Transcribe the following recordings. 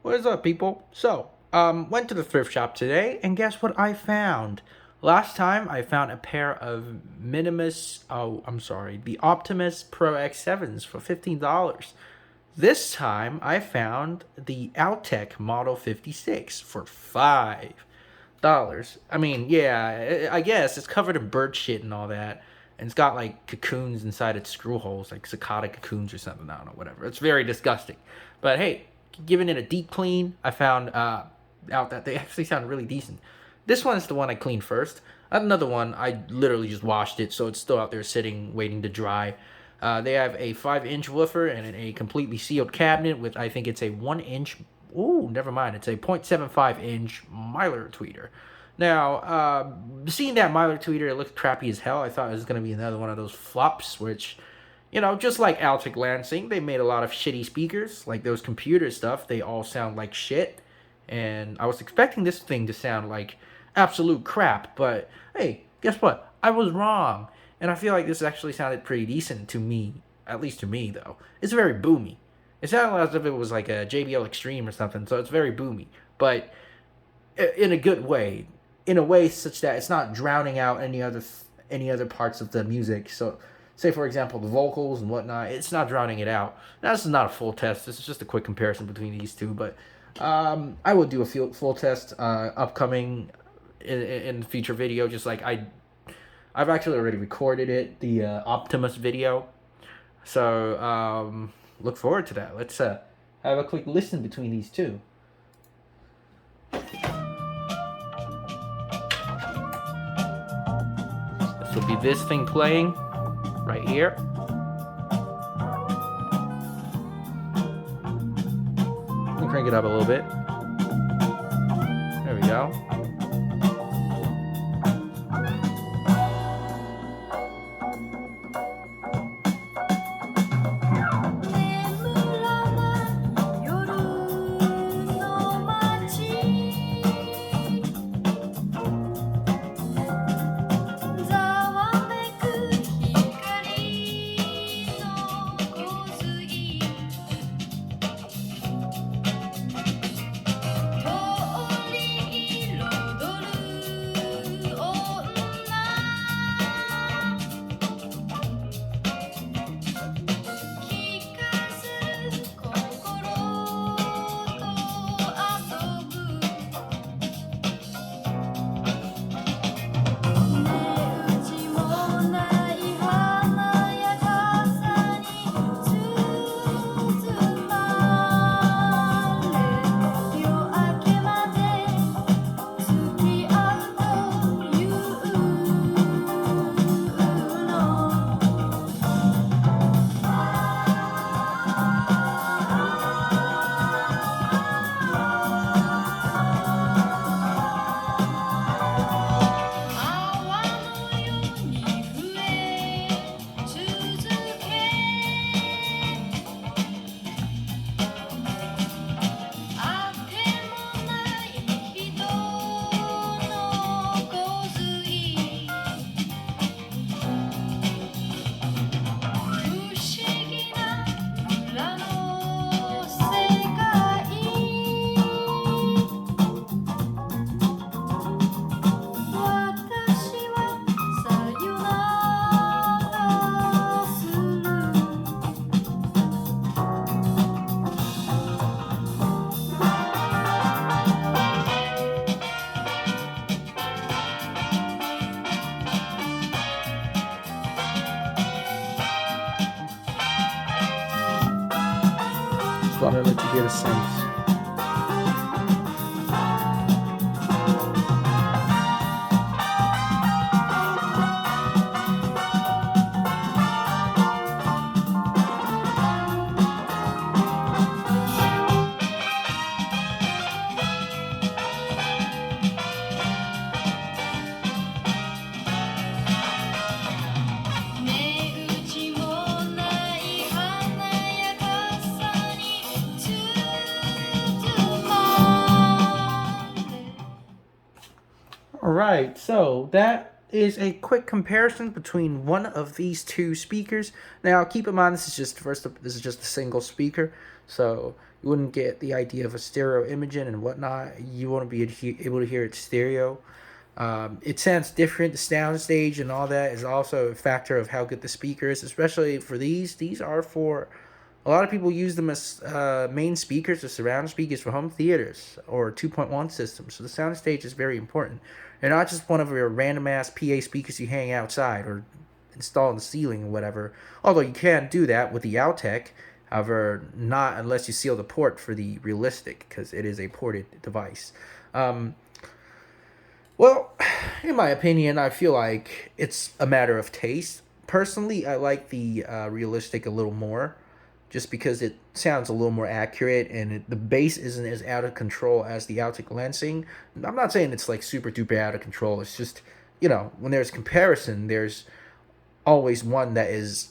What is up, people? Went to the thrift shop today, and guess what I found? Last time I found a pair of the Optimus Pro X7s for $15. This time I found the Altec Model 56 for $5. I mean, yeah, I guess it's covered in bird shit and all that. And it's got like cocoons inside its screw holes, like cicada cocoons or something. I don't know, whatever. It's very disgusting. But hey, giving it a deep clean, I found out that they actually sound really decent. This one is the one I cleaned first. Another one, I literally just washed it, so it's still out there sitting, waiting to dry. They have a 5-inch woofer and a completely sealed cabinet with, I think it's a 1-inch. Ooh, never mind. It's a 0.75-inch Mylar tweeter. Now, seeing that Mylar tweeter, it looked crappy as hell. I thought it was going to be another one of those flops, which, just like Altec Lansing, they made a lot of shitty speakers. Like those computer stuff, they all sound like shit. And I was expecting this thing to sound like absolute crap, but hey, guess what? I was wrong. And I feel like this actually sounded pretty decent to me, at least to me, though. It's very boomy. It sounded as if it was like a JBL Extreme or something, so it's very boomy. But in a good way, in a way such that it's not drowning out any other parts of the music. So, say for example, the vocals and whatnot, it's not drowning it out. Now, this is not a full test. This is just a quick comparison between these two, but I will do a full test upcoming in the future video. Just like I've actually already recorded it, the Optimus video. So look forward to that. Let's have a quick listen between these two. This will be this thing playing right here. Let me crank it up a little bit. There we go. So I'm gonna let you get a sense. Alright, so that is a quick comparison between one of these two speakers. Now, keep in mind this is just a single speaker, so you wouldn't get the idea of a stereo imaging and whatnot. You won't be able to hear it stereo. It sounds different. The sound stage and all that is also a factor of how good the speaker is, especially for these. These are for a lot of people use them as main speakers or surround speakers for home theaters or 2.1 systems. So the sound stage is very important. They're not just one of your random ass PA speakers you hang outside or install in the ceiling or whatever. Although you can do that with the Altec. However, not unless you seal the port for the realistic, because it is a ported device. Um, well, in my opinion, I feel like it's a matter of taste. Personally, I like the realistic a little more, just because it sounds a little more accurate and the bass isn't as out of control as the Altec Lansing. I'm not saying it's like super duper out of control. It's just, when there's comparison, there's always one that is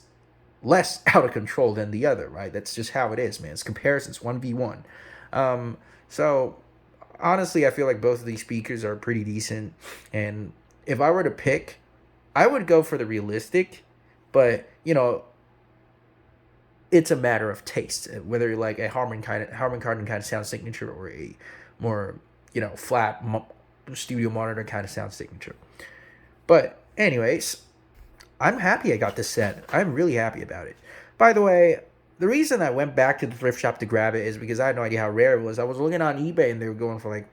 less out of control than the other, right? That's just how it is, man. It's comparisons, 1v1. So honestly, I feel like both of these speakers are pretty decent. And if I were to pick, I would go for the realistic, but it's a matter of taste, whether you like a Harman Kardon kind of sound signature or a more flat studio monitor kind of sound signature. But anyways, I'm happy I got this set. I'm really happy about it. By the way, the reason I went back to the thrift shop to grab it is because I had no idea how rare it was. I was looking on eBay and they were going for like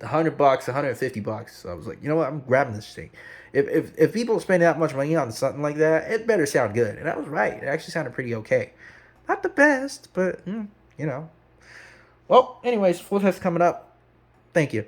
$100, $150. So I was like, you know what? I'm grabbing this thing. If people spend that much money on something like that, it better sound good. And I was right. It actually sounded pretty okay. Not the best, but Well, anyways, full test coming up. Thank you.